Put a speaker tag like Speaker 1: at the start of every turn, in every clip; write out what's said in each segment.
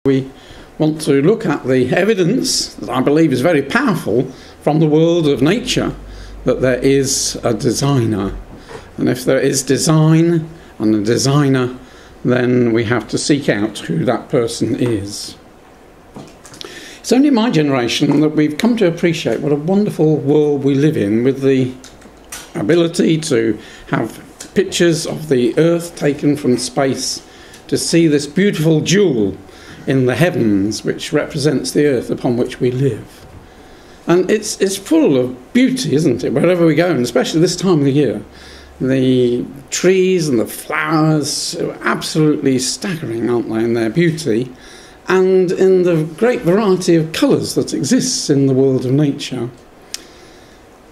Speaker 1: We want to look at the evidence that I believe is very powerful from the world of nature that there is a designer. And if there is design and a designer, then we have to seek out who that person is. It's only in my generation that we've come to appreciate what a wonderful world we live in, with the ability to have pictures of the Earth taken from space, to see this beautiful jewel in the heavens which represents the Earth upon which we live. And it's full of beauty, isn't it, wherever we go, and especially this time of the year. The trees and the flowers are absolutely staggering, aren't they, in their beauty, and in the great variety of colours that exists in the world of nature.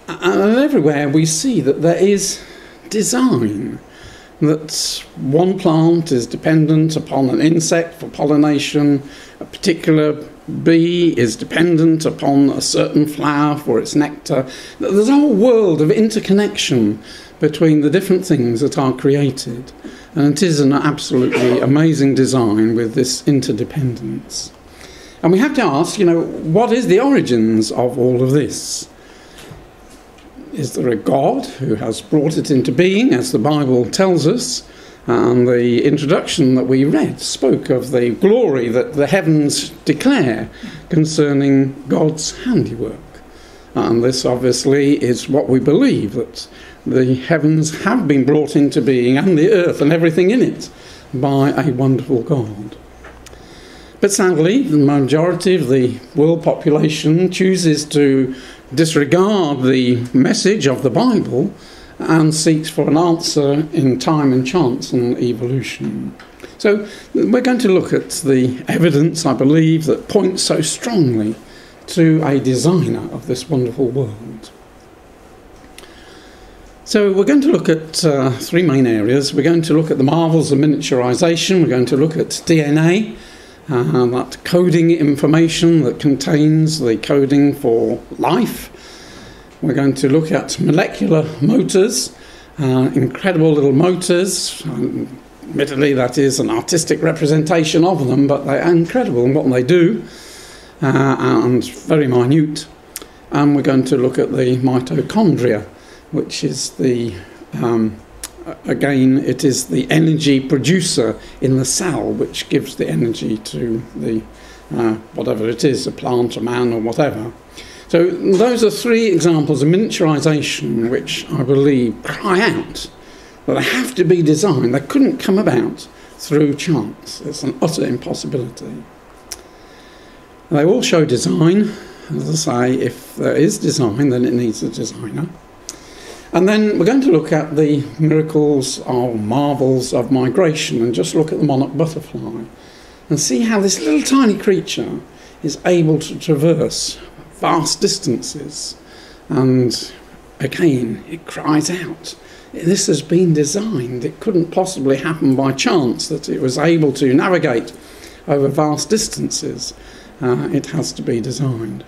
Speaker 1: And everywhere we see that there is design, that one plant is dependent upon an insect for pollination, a particular bee is dependent upon a certain flower for its nectar. There's a whole world of interconnection between the different things that are created, and it is an absolutely amazing design with this interdependence. And we have to ask, what is the origins of all of this? Is there a God who has brought it into being, as the Bible tells us? And the introduction that we read spoke of the glory that the heavens declare concerning God's handiwork. And this obviously is what we believe, that the heavens have been brought into being, and the earth and everything in it, by a wonderful God. But sadly, the majority of the world population chooses to disregard the message of the Bible and seeks for an answer in time and chance and evolution. So we're going to look at the evidence, I believe, that points so strongly to a designer of this wonderful world. So we're going to look at three main areas. We're going to look at the marvels of miniaturization. We're going to look at DNA, that coding information that contains the coding for life. We're going to look at molecular motors, incredible little motors. Admittedly, that is an artistic representation of them, but they are incredible in what they do, and very minute. And we're going to look at the mitochondria, which is the again, it is the energy producer in the cell which gives the energy to the whatever it is, a plant, a man, or whatever. So those are three examples of miniaturization which I believe cry out that they have to be designed. They couldn't come about through chance. It's an utter impossibility. They all show design. As I say, if there is design, then it needs a designer. And then we're going to look at the miracles or marvels of migration, and just look at the monarch butterfly and see how this little tiny creature is able to traverse vast distances. And again, it cries out, this has been designed. It couldn't possibly happen by chance that it was able to navigate over vast distances. It has to be designed.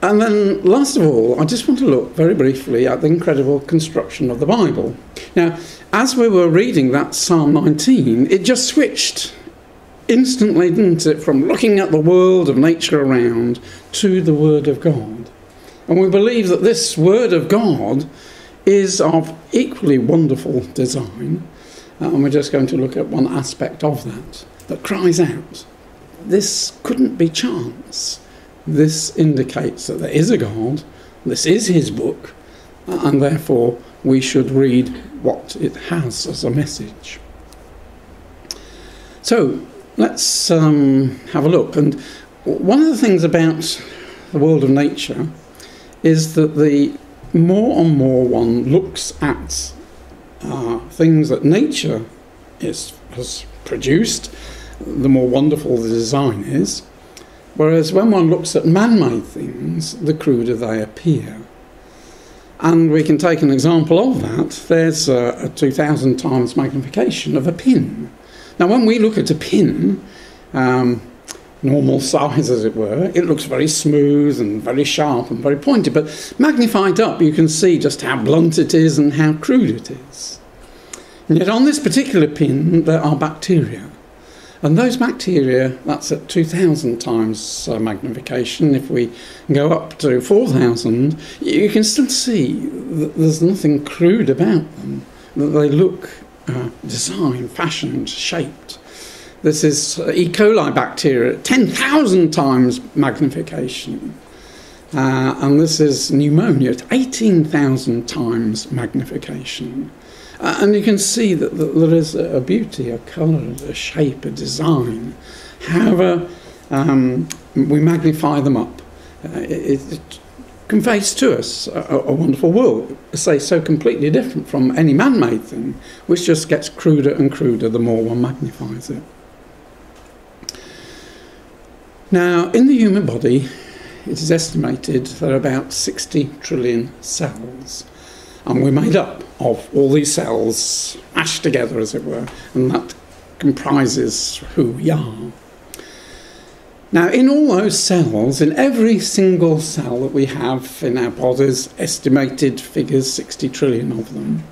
Speaker 1: And then, last of all, I just want to look very briefly at the incredible construction of the Bible. Now, as we were reading that Psalm 19, it just switched instantly, didn't it, from looking at the world of nature around to the Word of God. And we believe that this Word of God is of equally wonderful design. And we're just going to look at one aspect of that cries out, this couldn't be chance. This indicates that there is a God, this is his book, and therefore we should read what it has as a message. So let's have a look. And one of the things about the world of nature is that the more and more one looks at things that nature has produced, the more wonderful the design is. Whereas when one looks at man-made things, the cruder they appear. And we can take an example of that. There's a 2,000 times magnification of a pin. Now, when we look at a pin, normal size as it were, it looks very smooth and very sharp and very pointed. But magnified up, you can see just how blunt it is and how crude it is. And yet on this particular pin, there are bacteria. And those bacteria, that's at 2,000 times magnification. If we go up to 4,000, you can still see that there's nothing crude about them, that they look designed, fashioned, shaped. This is E. coli bacteria at 10,000 times magnification. And this is pneumonia at 18,000 times magnification. And you can see that there is a beauty, a colour, a shape, a design. However, we magnify them up. It conveys to us a wonderful world, say, so completely different from any man-made thing, which just gets cruder and cruder the more one magnifies it. Now, in the human body, it is estimated there are about 60 trillion cells. And we're made up of all these cells mashed together, as it were, and that comprises who we are. Now, in all those cells, in every single cell that we have in our bodies, estimated figures, 60 trillion of them,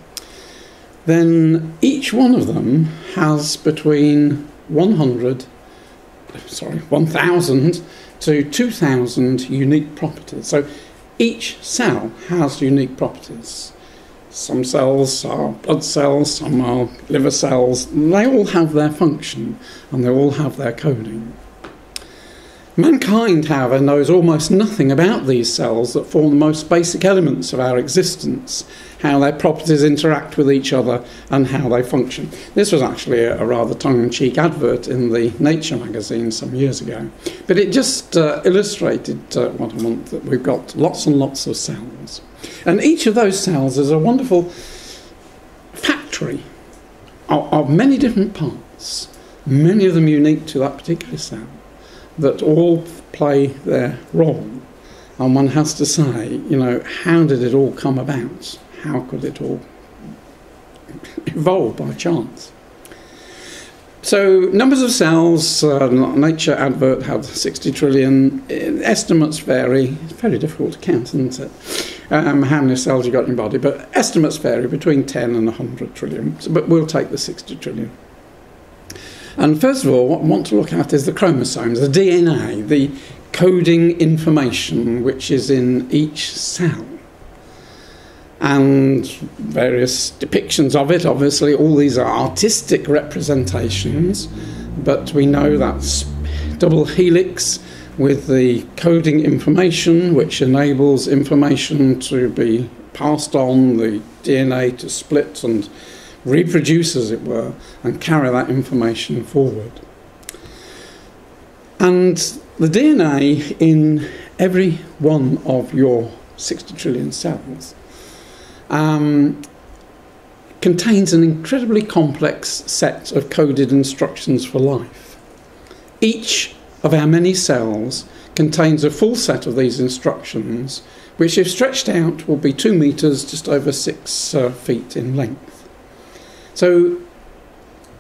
Speaker 1: then each one of them has between 1,000 to 2,000 unique properties. So each cell has unique properties. Some cells are blood cells, some are liver cells, and they all have their function and they all have their coding. Mankind, however, knows almost nothing about these cells that form the most basic elements of our existence, how their properties interact with each other and how they function. This was actually a rather tongue-in-cheek advert in the Nature magazine some years ago, but it just illustrated what I want, that we've got lots and lots of cells. And each of those cells is a wonderful factory of many different parts, many of them unique to that particular cell, that all play their role. And one has to say, you know, how did it all come about? How could it all evolve by chance? So, numbers of cells, Nature advert had 60 trillion. Estimates vary. It's very difficult to count, isn't it? How many cells you've got in your body, but estimates vary between 10 and 100 trillion. So, but we'll take the 60 trillion. And first of all, what I want to look at is the chromosomes, the DNA, the coding information which is in each cell. And various depictions of it. Obviously, all these are artistic representations, but we know that's double helix with the coding information, which enables information to be passed on, the DNA to split and reproduce, as it were, and carry that information forward. And the DNA in every one of your 60 trillion cells contains an incredibly complex set of coded instructions for life. Each of our many cells contains a full set of these instructions, which, if stretched out, will be 2 meters, just over 6 feet in length. So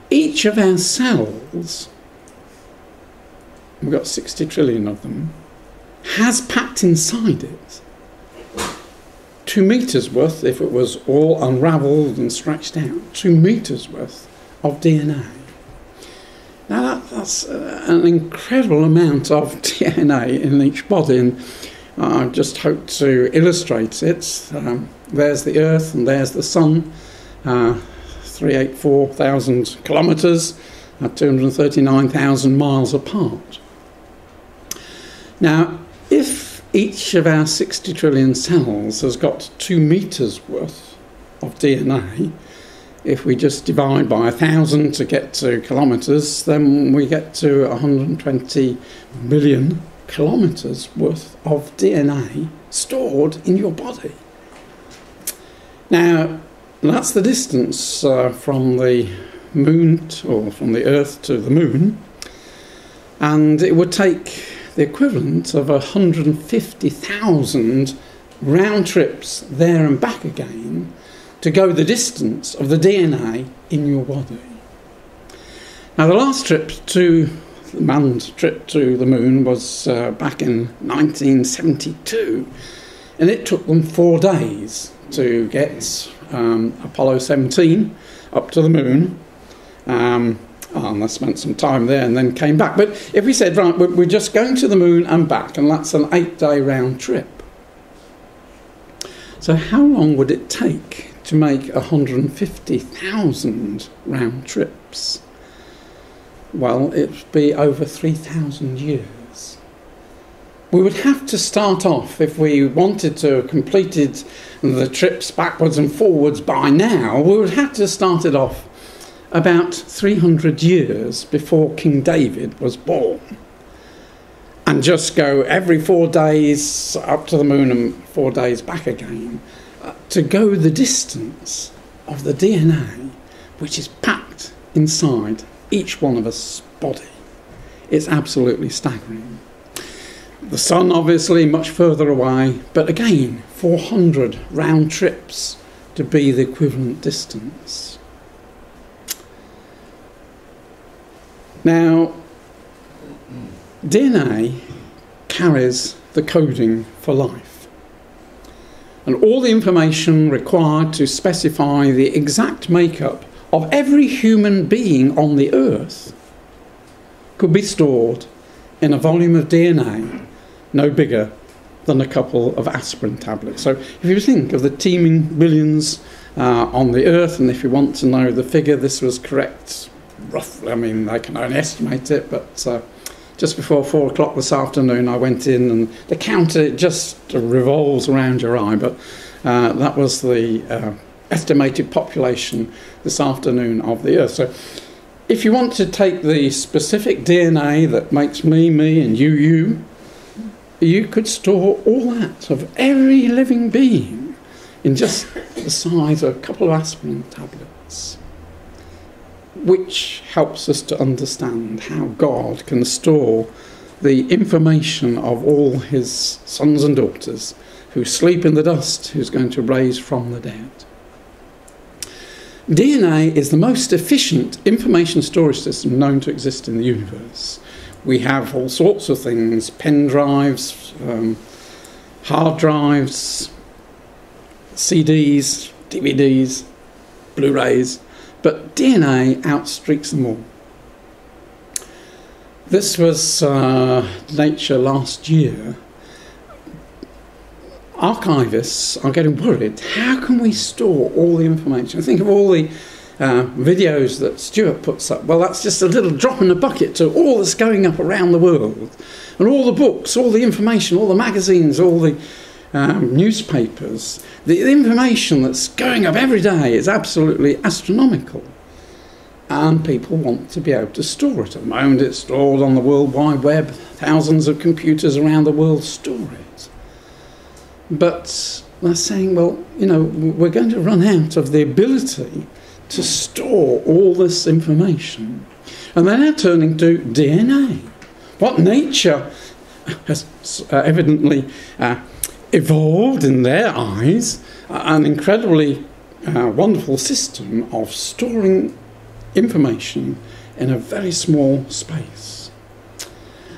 Speaker 1: each of our cells, we've got 60 trillion of them, has packed inside it 2 meters worth, if it was all unravelled and stretched out, 2 meters worth of DNA. Now that's an incredible amount of DNA in each body, and I just hope to illustrate it. There's the Earth and there's the Sun, 384,000 kilometres at 239,000 miles apart. Now, if each of our 60 trillion cells has got 2 meters worth of DNA, if we just divide by 1,000 to get to kilometres, then we get to 120 million kilometres worth of DNA stored in your body. Now, that's the distance from the moon, or from the Earth to the moon, and it would take the equivalent of 150,000 round trips there and back again to go the distance of the DNA in your body. Now, the last trip the manned trip to the moon was back in 1972, and it took them 4 days to get Apollo 17 up to the moon. And I spent some time there and then came back. But if we said, right, we're just going to the moon and back, and that's an 8-day round trip. So how long would it take to make 150,000 round trips? Well, it'd be over 3,000 years. We would have to start off, if we wanted to have completed the trips backwards and forwards by now, we would have to start it off about 300 years before King David was born, and just go every 4 days up to the moon and 4 days back again, to go the distance of the DNA which is packed inside each one of us body. It's absolutely staggering. The sun obviously much further away, but again 400 round trips to be the equivalent distance. Now, DNA carries the coding for life, and all the information required to specify the exact makeup of every human being on the earth could be stored in a volume of DNA no bigger than a couple of aspirin tablets. So if you think of the teeming billions on the earth, and if you want to know the figure, this was correct roughly. I mean, I can only estimate it, but just before 4 o'clock this afternoon I went in, and the counter just revolves around your eye, but that was the estimated population this afternoon of the earth. So if you want to take the specific DNA that makes me, me, and you, you could store all that of every living being in just the size of a couple of aspirin tablets, which helps us to understand how God can store the information of all his sons and daughters who sleep in the dust, who's going to raise from the dead. DNA is the most efficient information storage system known to exist in the universe. We have all sorts of things: pen drives, hard drives, CDs, DVDs, Blu-rays, but DNA outstreaks them all. This was Nature last year. Archivists are getting worried. How can we store all the information? Think of all the videos that Stuart puts up. Well, that's just a little drop in the bucket to all that's going up around the world. And all the books, all the information, all the magazines, all the newspapers. The information that's going up every day is absolutely astronomical. And people want to be able to store it. At the moment it's stored on the World Wide Web. Thousands of computers around the world store it. But they're saying, well, you know, we're going to run out of the ability to store all this information. And they're now turning to DNA. What nature has evidently evolved in their eyes, an incredibly wonderful system of storing information in a very small space.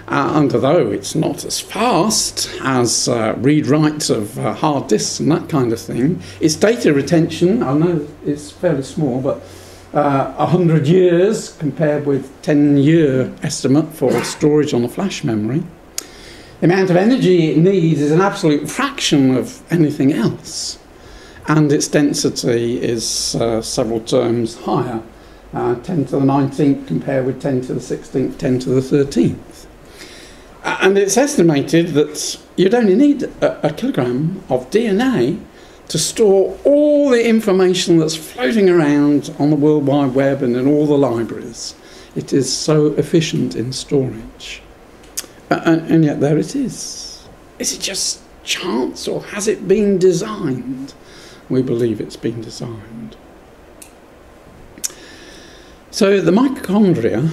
Speaker 1: And although it's not as fast as read-writes of hard disks and that kind of thing, its data retention, I know it's fairly small, but 100 years compared with 10-year estimate for storage on a flash memory. The amount of energy it needs is an absolute fraction of anything else, and its density is several terms higher, 10 to the 19th compared with 10 to the 16th, 10 to the 13th. And it's estimated that you'd only need a kilogram of DNA to store all the information that's floating around on the World Wide Web and in all the libraries. It is so efficient in storage. And yet there it is. Is it just chance, or has it been designed? We believe it's been designed. So the mitochondria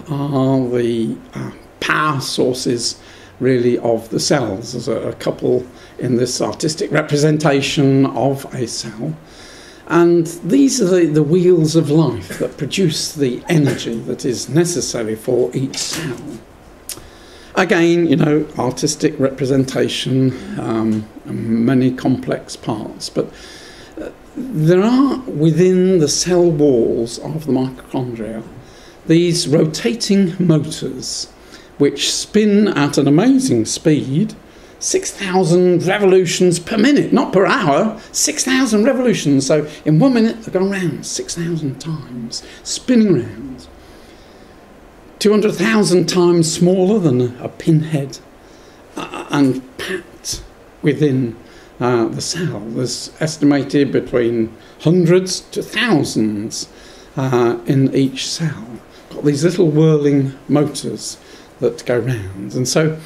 Speaker 1: are the power sources really of the cells. There's a couple in this artistic representation of a cell, and these are the wheels of life that produce the energy that is necessary for each cell. Again, you know, artistic representation, many complex parts, but there are within the cell walls of the mitochondria these rotating motors which spin at an amazing speed, 6,000 revolutions per minute, not per hour, 6,000 revolutions. So in 1 minute they're going around 6,000 times, spinning around. 200,000 times smaller than a pinhead, and packed within the cell. There's estimated between hundreds to thousands in each cell. Got these little whirling motors that go round. And so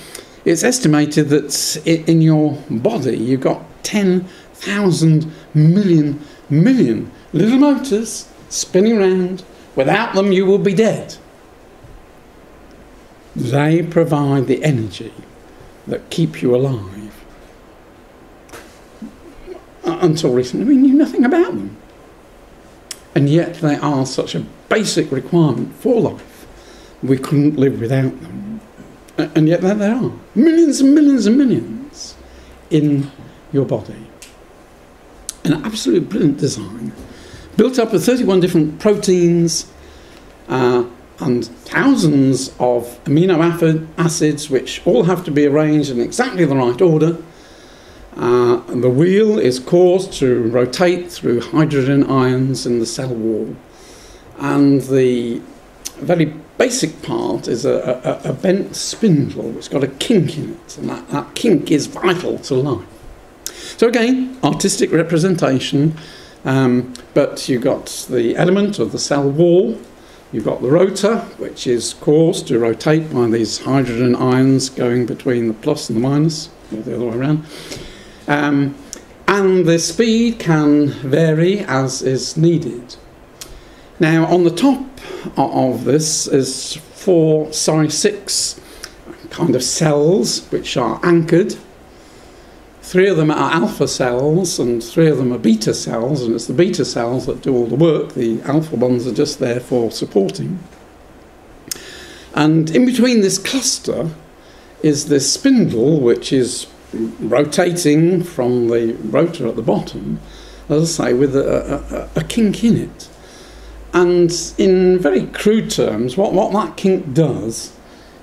Speaker 1: it's estimated that in your body you've got 10,000 million little motors spinning around. Without them you will be dead. They provide the energy that keep you alive. Until recently we knew nothing about them. And yet they are such a basic requirement for life. We couldn't live without them. And yet there they are. Millions and millions and millions in your body. An absolute brilliant design. Built up of 31 different proteins and thousands of amino acids which all have to be arranged in exactly the right order. And the wheel is caused to rotate through hydrogen ions in the cell wall. And the very basic part is a bent spindle which has got a kink in it, and that kink is vital to life. So again, artistic representation, but you've got the element of the cell wall, you've got the rotor, which is caused to rotate by these hydrogen ions going between the plus and the minus, or the other way around. And the speed can vary as is needed. Now on the top of this is 6 kind of cells which are anchored. 3 of them are alpha cells and 3 of them are beta cells, and it's the beta cells that do all the work. The alpha ones are just there for supporting. And in between this cluster is this spindle which is rotating from the rotor at the bottom, as I say, with a kink in it. And in very crude terms, what that kink does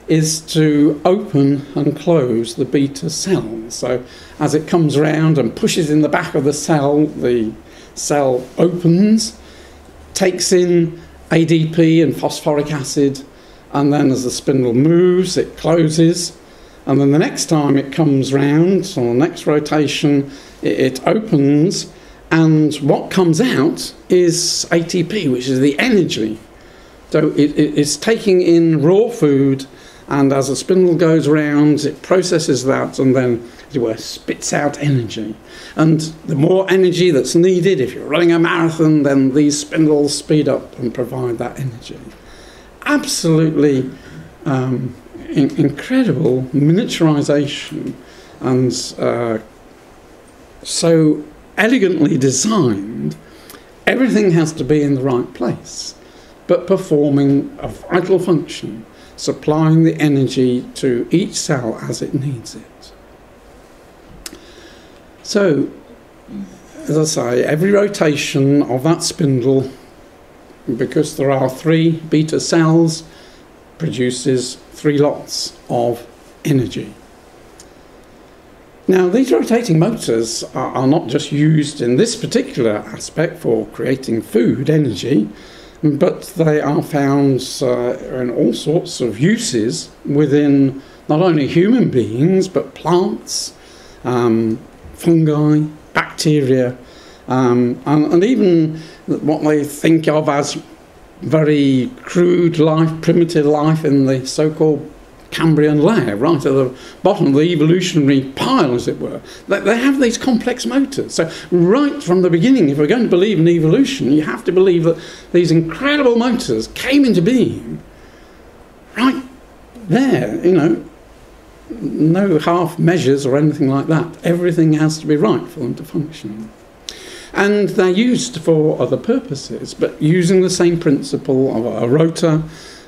Speaker 1: is to open and close the beta cell. So as it comes around and pushes in the back of the cell opens, takes in ADP and phosphoric acid, and then as the spindle moves, it closes. And then the next time it comes round, on the next rotation, it opens, and what comes out is ATP, which is the energy. So it's taking in raw food, and as the spindle goes round, it processes that and then, as it were, spits out energy. And the more energy that's needed, if you're running a marathon, then these spindles speed up and provide that energy. Absolutely incredible miniaturization, and so elegantly designed. Everything has to be in the right place, but performing a vital function, supplying the energy to each cell as it needs it. So, as I say, every rotation of that spindle, because there are 3 beta cells, produces 3 lots of energy. Now, these rotating motors are not just used in this particular aspect for creating food energy, but they are found in all sorts of uses within not only human beings, but plants, fungi, bacteria, and even what they think of as very crude life, primitive life in the so-called Cambrian layer, right at the bottom of the evolutionary pile, as it were. They have these complex motors. So right from the beginning, if we're going to believe in evolution, you have to believe that these incredible motors came into being right there, you know, no half measures or anything like that. Everything has to be right for them to function. And they're used for other purposes, but using the same principle of a rotor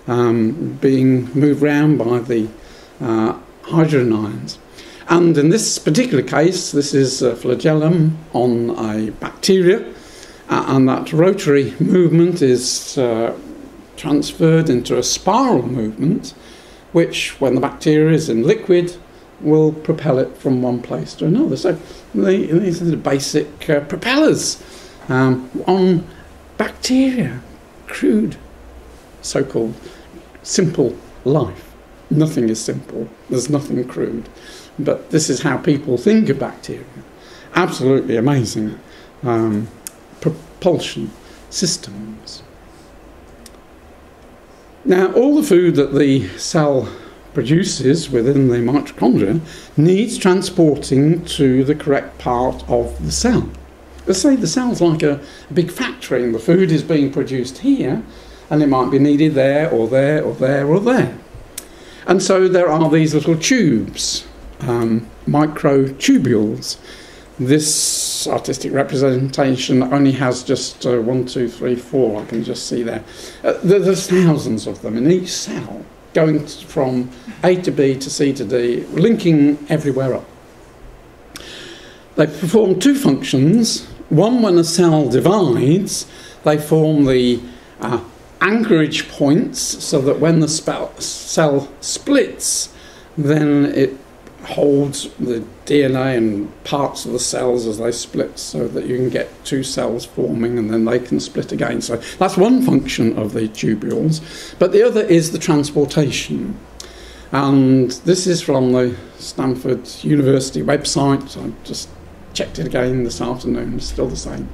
Speaker 1: being moved around by the hydrogen ions. And in this particular case, this is a flagellum on a bacteria, and that rotary movement is transferred into a spiral movement, which, when the bacteria is in liquid, will propel it from one place to another. So these are the basic propellers on bacteria, crude, so-called simple life. Nothing is simple. There's nothing crude. But this is how people think of bacteria. Absolutely amazing propulsion systems. Now, all the food that the cell produces within the mitochondria needs transporting to the correct part of the cell. Let's say the cell's like a big factory and the food is being produced here, and it might be needed there or there or there or there. And so there are these little tubes, microtubules. This artistic representation only has just 1, 2, 3, 4, I can just see there. There's thousands of them in each cell, going from A to B to C to D, linking everywhere up. They perform two functions. One, when a cell divides, they form the anchorage points, so that when the cell splits, then it holds the DNA and parts of the cells as they split, so that you can get two cells forming and then they can split again. So that's one function of the tubules. But the other is the transportation. And this is from the Stanford University website. I just checked it again this afternoon, it's still the same.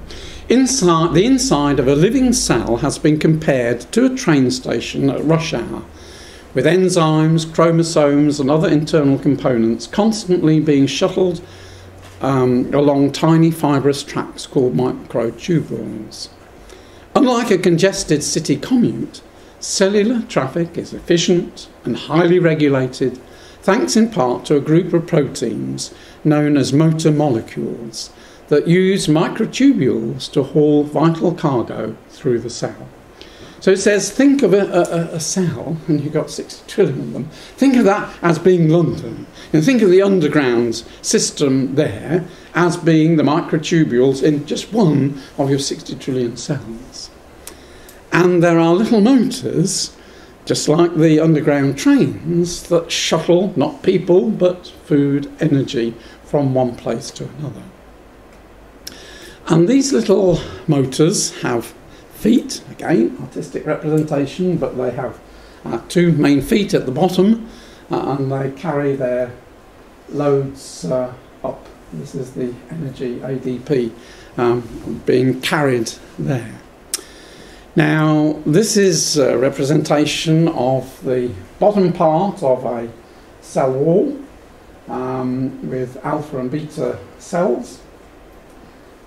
Speaker 1: The inside of a living cell has been compared to a train station at rush hour, with enzymes, chromosomes and other internal components constantly being shuttled along tiny fibrous tracks called microtubules. Unlike a congested city commute, cellular traffic is efficient and highly regulated, thanks in part to a group of proteins known as motor molecules that use microtubules to haul vital cargo through the cell. So it says, think of a cell, and you've got 60 trillion of them. Think of that as being London. And think of the underground system there as being the microtubules in just one of your 60 trillion cells. And there are little motors, just like the underground trains, that shuttle, not people, but food, energy, from one place to another. And these little motors have feet, again, artistic representation, but they have two main feet at the bottom, and they carry their loads up. This is the energy, ADP, being carried there. Now, this is a representation of the bottom part of a cell wall with alpha and beta cells.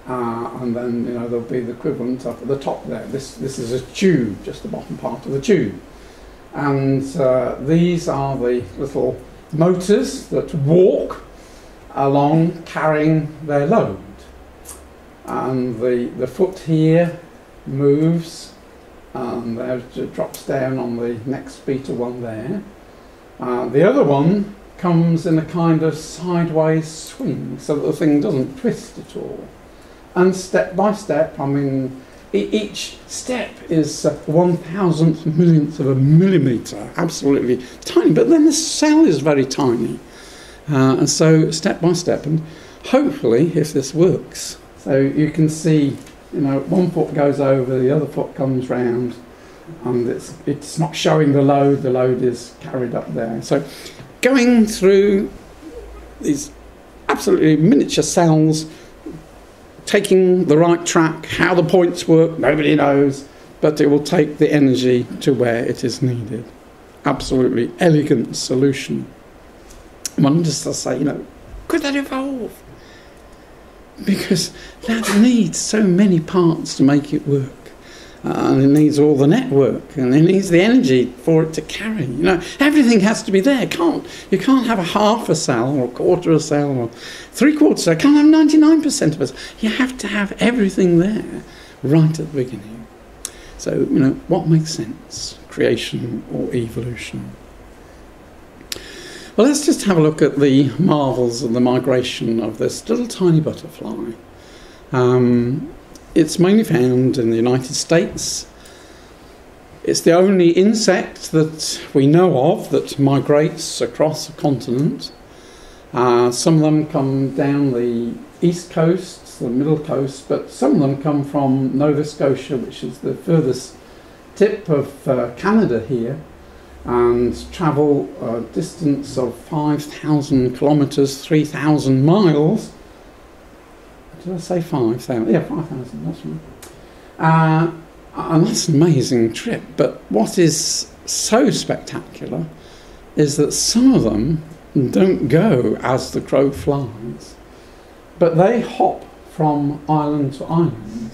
Speaker 1: And then, you know, there'll be the equivalent up at the top there. This is a tube, just the bottom part of the tube. And these are the little motors that walk along carrying their load. And the foot here moves, and there it drops down on the next beta one there. The other one comes in a kind of sideways swing, so that the thing doesn't twist at all. And step by step, I mean, each step is 1,000th millionth of a millimetre, absolutely tiny, but then the cell is very tiny. And so step by step, and hopefully, if this works, so you can see, you know, one foot goes over, the other foot comes round, and it's not showing the load is carried up there. So going through these absolutely miniature cells, taking the right track, how the points work, nobody knows, but it will take the energy to where it is needed. Absolutely elegant solution. One just to say, you know, could that evolve? Because that needs so many parts to make it work. And it needs all the network, and it needs the energy for it to carry. You know, everything has to be there. You can't have a half a cell, or a quarter of a cell, or 3/4 cell. You can't have 99% of us. You have to have everything there right at the beginning. So, you know, what makes sense? Creation or evolution? Well, let's just have a look at the marvels of the migration of this little tiny butterfly. It's mainly found in the United States. It's the only insect that we know of that migrates across a continent. Some of them come down the east coast, the middle coast, but some of them come from Nova Scotia, which is the furthest tip of Canada here, and travel a distance of 5,000 kilometres, 3,000 miles. Did I say 5,000? Yeah, 5,000, that's right. And that's an amazing trip. But what is so spectacular is that some of them don't go as the crow flies, but they hop from island to island.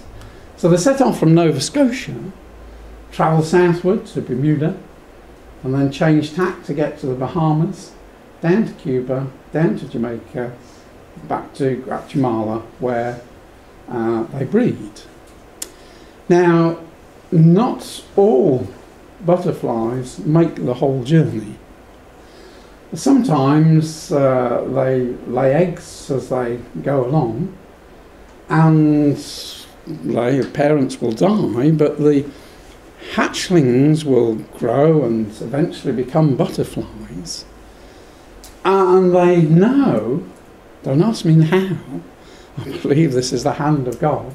Speaker 1: So they set off from Nova Scotia, travel southward to Bermuda, and then change tack to get to the Bahamas, down to Cuba, down to Jamaica, back to Guatemala, where they breed. Now, not all butterflies make the whole journey. Sometimes they lay eggs as they go along, and their parents will die, but the hatchlings will grow and eventually become butterflies. And they know, don't ask me how, I believe this is the hand of God,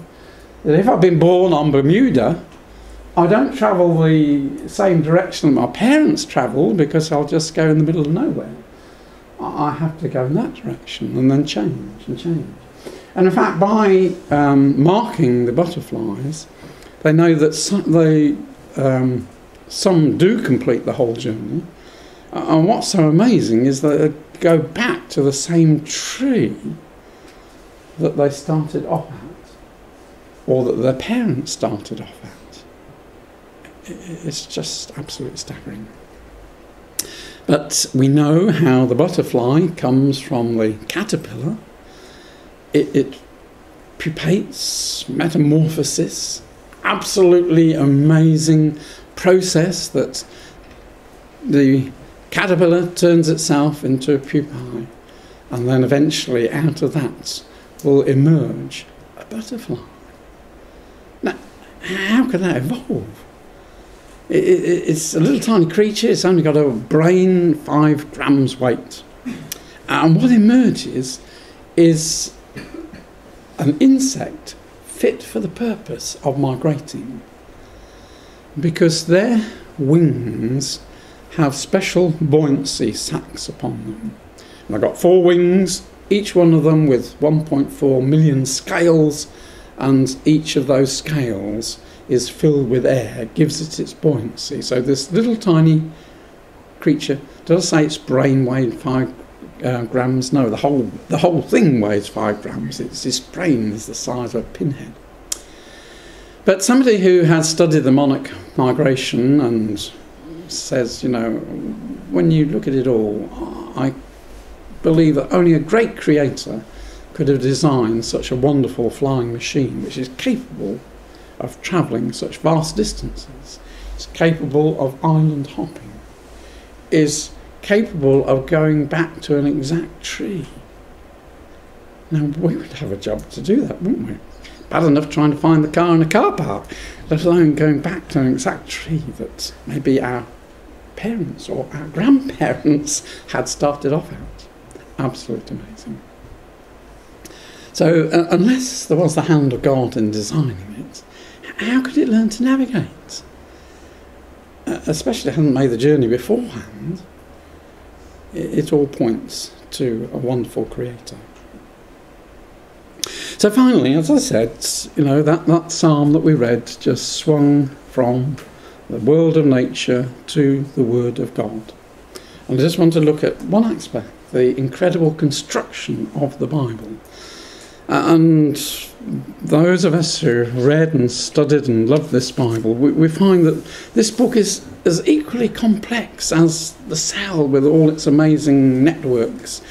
Speaker 1: that if I've been born on Bermuda, I don't travel the same direction that my parents travelled, because I'll just go in the middle of nowhere. I have to go in that direction and then change and change. And in fact, by marking the butterflies, they know that some do complete the whole journey. And what's so amazing is that they go back to the same tree that they started off at, or that their parents started off at. It's just absolutely staggering. But we know how the butterfly comes from the caterpillar. It pupates, metamorphosis, absolutely amazing process that the caterpillar turns itself into a pupae, and then eventually out of that will emerge a butterfly. Now, how could that evolve? It's a little tiny creature. It's only got a brain 5 grams weight. And what emerges is an insect fit for the purpose of migrating, because their wings have special buoyancy sacs upon them. And they've got 4 wings, each one of them with 1.4 million scales, and each of those scales is filled with air, gives it its buoyancy. So this little tiny creature, does say its brain weighed 5 grams? No, the whole thing weighs 5 grams. Its brain is the size of a pinhead. But somebody who has studied the monarch migration and says, you know, when you look at it all, I believe that only a great creator could have designed such a wonderful flying machine, which is capable of travelling such vast distances, is capable of island hopping, is capable of going back to an exact tree. Now, we would have a job to do that, wouldn't we? Bad enough trying to find the car in a car park, let alone going back to an exact tree that maybe our parents or our grandparents had started off at. Absolutely amazing. So, unless there was the hand of God in designing it, how could it learn to navigate? Especially if it hadn't made the journey beforehand. It all points to a wonderful creator. So finally, as I said, you know, that psalm that we read just swung from the world of nature to the word of God. And I just want to look at one aspect, the incredible construction of the Bible. And those of us who read and studied and loved this Bible, we find that this book is as equally complex as the cell with all its amazing networks.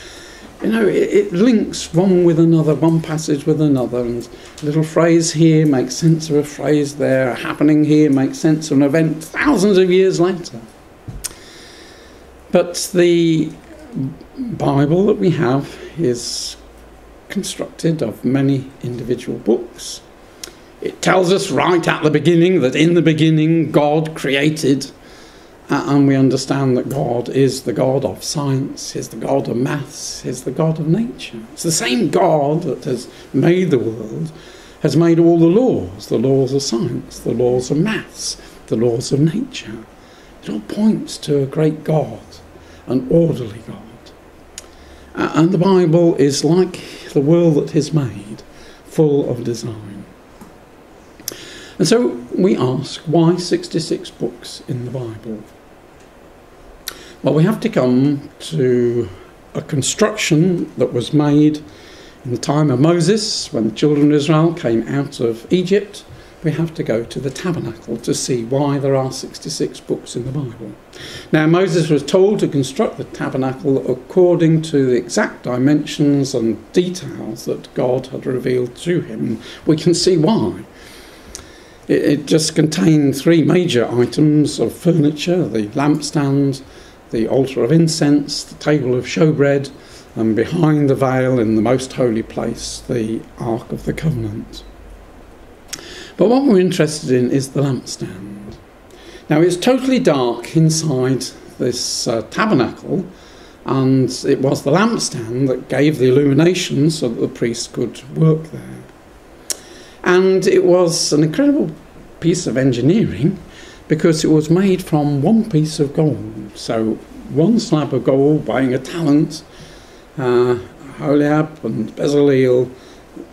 Speaker 1: You know, it links one with another, one passage with another, and a little phrase here makes sense of a phrase there, a happening here makes sense of an event thousands of years later. But the Bible that we have is constructed of many individual books. It tells us right at the beginning that in the beginning God created, and we understand that God is the God of science, He's the God of maths, He's the God of nature. It's the same God that has made the world, has made all the laws of science, the laws of maths, the laws of nature. It all points to a great God, an orderly God. And the Bible is like the world that He's made, full of design. And so we ask, why 66 books in the Bible? Well, we have to come to a construction that was made in the time of Moses, when the children of Israel came out of Egypt. We have to go to the tabernacle to see why there are 66 books in the Bible. Now, Moses was told to construct the tabernacle according to the exact dimensions and details that God had revealed to him. We can see why. It just contained 3 major items of furniture: the lampstand, the altar of incense, the table of showbread, and behind the veil in the most holy place, the Ark of the Covenant. But what we're interested in is the lampstand. Now, it's totally dark inside this tabernacle, and it was the lampstand that gave the illumination so that the priest could work there. And it was an incredible piece of engineering, because it was made from one piece of gold. So one slab of gold weighing a talent, Holiab and Bezaleel,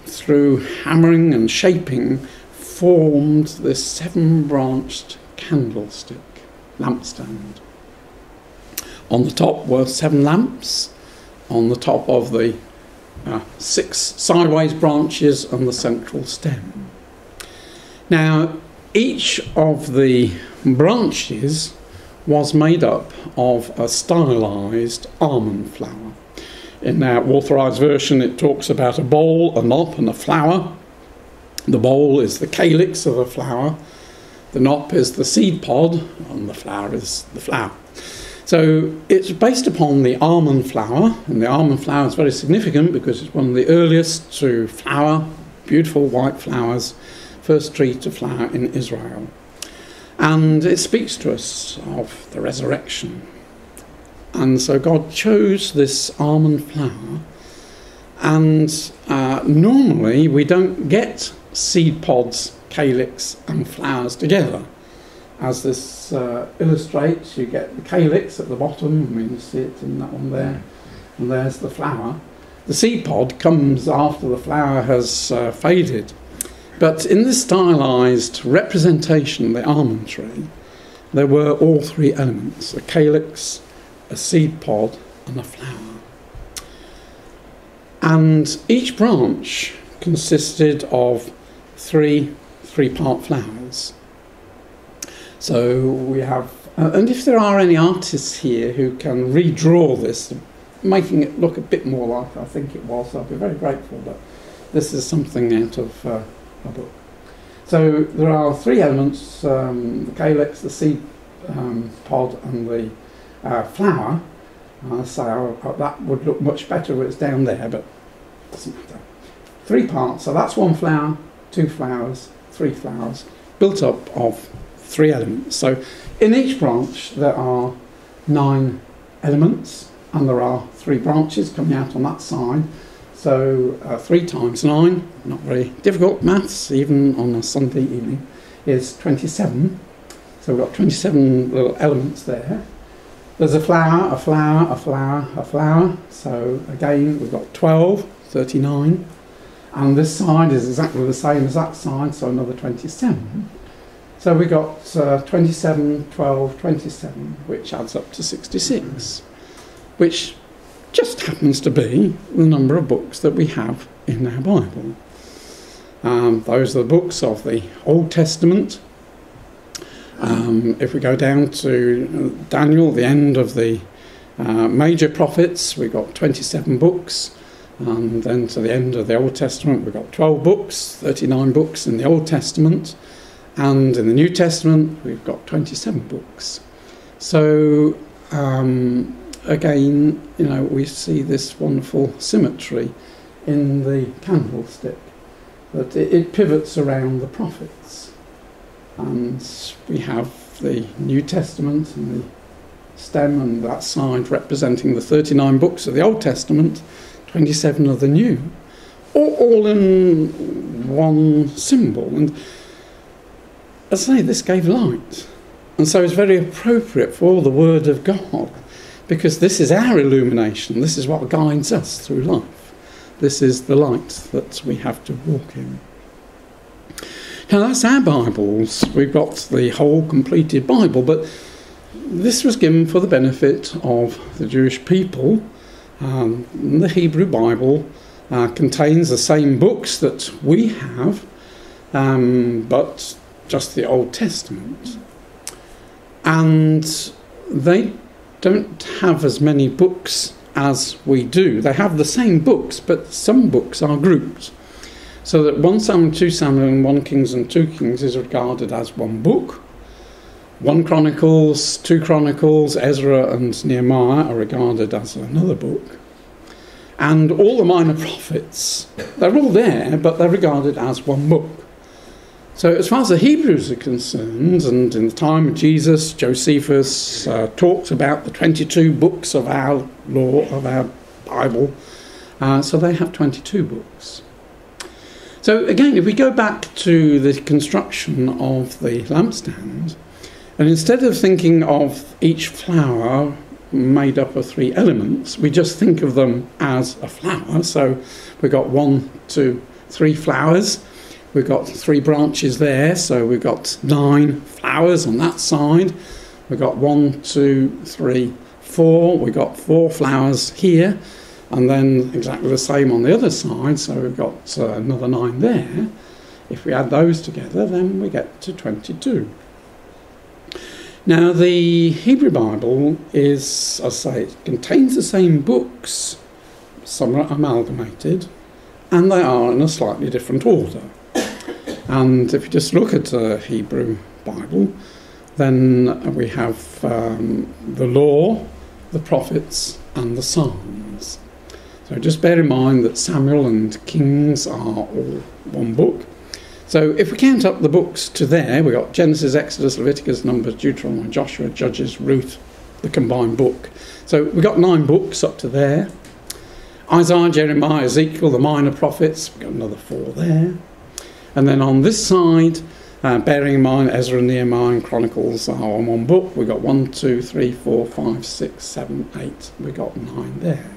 Speaker 1: through hammering and shaping, formed this 7-branched candlestick lampstand. On the top were 7 lamps, on the top of the 6 sideways branches and the central stem. Now, each of the branches was made up of a stylised almond flower. In our authorised version, it talks about a bowl, a knop and a flower. The bowl is the calyx of a flower, the knop is the seed pod, and the flower is the flower. So it's based upon the almond flower, and the almond flower is very significant because it's one of the earliest to flower, beautiful white flowers, first tree to flower in Israel. And it speaks to us of the resurrection. And so God chose this almond flower, and normally we don't get seed pods, calyx and flowers together. As this illustrates, you get the calyx at the bottom, I mean you see it in that one there, and there's the flower. The seed pod comes after the flower has faded. But in this stylised representation of the almond tree, there were all 3 elements: a calyx, a seed pod and a flower. And each branch consisted of 3 3-part flowers. So we have, and if there are any artists here who can redraw this, making it look a bit more like I think it was, I'd be very grateful. But this is something out of a book. So there are 3 elements: the calyx, the seed pod and the flower. So that would look much better if it's down there, but it doesn't matter. 3 parts, so that's 1 flower, 2 flowers, 3 flowers, built up of 3 elements. So in each branch there are 9 elements, and there are 3 branches coming out on that side. So 3 times 9, not very difficult maths, even on a Sunday evening, is 27. So we've got 27 little elements there. There's a flower, a flower, a flower, a flower. So again, we've got 12, 39. And this side is exactly the same as that side, so another 27. So we've got 27, 12, 27, which adds up to 66, which just happens to be the number of books that we have in our Bible. Those are the books of the Old Testament. If we go down to Daniel, the end of the major prophets, we've got 27 books. And then to the end of the Old Testament, we've got 12 books, 39 books in the Old Testament. And in the New Testament, we've got 27 books. So, again, you know, we see this wonderful symmetry in the candlestick. that it pivots around the prophets. And we have the New Testament and the stem and that side representing the 39 books of the Old Testament, 27 of the New, all in one symbol. And as I say, this gave light. And so it's very appropriate for the Word of God, because this is our illumination. This is what guides us through life. This is the light that we have to walk in. Now, that's our Bibles. We've got the whole completed Bible, but this was given for the benefit of the Jewish people. The Hebrew Bible contains the same books that we have, but just the Old Testament. And they don't have as many books as we do. They have the same books, but some books are grouped. So that 1 Samuel, 2 Samuel and 1 Kings and 2 Kings is regarded as one book. 1 Chronicles, 2 Chronicles, Ezra and Nehemiah are regarded as another book. And all the minor prophets, they're all there, but they're regarded as one book. So as far as the Hebrews are concerned, and in the time of Jesus, Josephus talks about the 22 books of our law, of our Bible. So they have 22 books. So again, if we go back to the construction of the lampstand, and instead of thinking of each flower made up of 3 elements, we just think of them as a flower. So we've got 1, 2, 3 flowers. We've got 3 branches there, so we've got 9 flowers on that side. We've got 1, 2, 3, 4. We've got 4 flowers here, and then exactly the same on the other side, so we've got another 9 there. If we add those together, then we get to 22. Now, the Hebrew Bible is, as I say, it contains the same books. Some are amalgamated, and they are in a slightly different order. And if you just look at the Hebrew Bible, then we have the law, the prophets, and the Psalms. So just bear in mind that Samuel and Kings are all one book. So if we count up the books to there, we've got Genesis, Exodus, Leviticus, Numbers, Deuteronomy, Joshua, Judges, Ruth, the combined book. So we've got 9 books up to there. Isaiah, Jeremiah, Ezekiel, the minor prophets, we've got another 4 there. And then on this side, bearing in mind Ezra, Nehemiah and Chronicles are on one book, we've got 1, 2, 3, 4, 5, 6, 7, 8. We've got 9 there.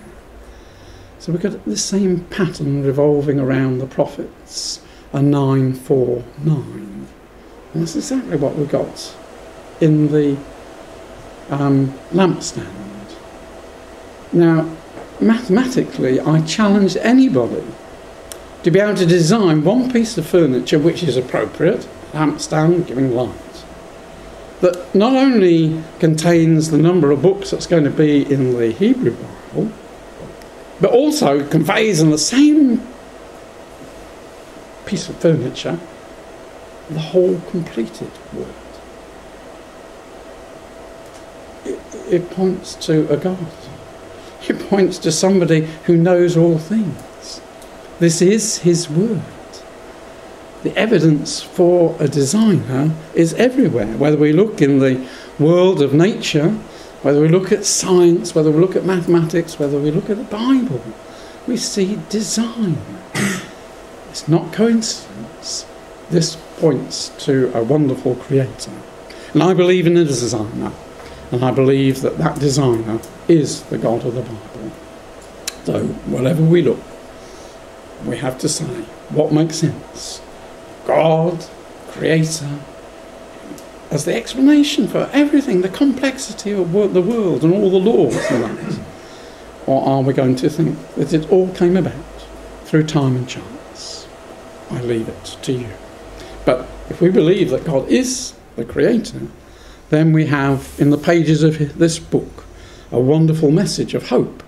Speaker 1: So we've got the same pattern revolving around the prophets. A 9, 4, 9. And that's exactly what we got in the lampstand. Now, mathematically, I challenge anybody to be able to design one piece of furniture which is appropriate, lampstand giving light, that not only contains the number of books that's going to be in the Hebrew Bible, but also conveys in the same piece of furniture the whole completed word. It points to a God. It points to somebody who knows all things. This is his word. The evidence for a designer is everywhere, whether we look in the world of nature, whether we look at science, whether we look at mathematics, whether we look at the Bible, we see design. It's not coincidence. This points to a wonderful creator. And I believe in a designer. And I believe that that designer is the God of the Bible. So wherever we look, we have to say, what makes sense? God, creator, as the explanation for everything, the complexity of the world and all the laws and that. Or are we going to think that it all came about through time and chance? I leave it to you. But if we believe that God is the creator, then we have in the pages of this book a wonderful message of hope,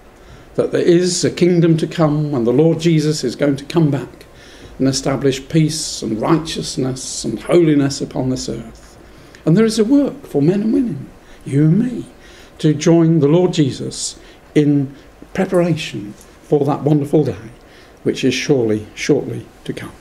Speaker 1: that there is a kingdom to come when the Lord Jesus is going to come back and establish peace and righteousness and holiness upon this earth. And there is a work for men and women, you and me, to join the Lord Jesus in preparation for that wonderful day, which is surely, shortly to come.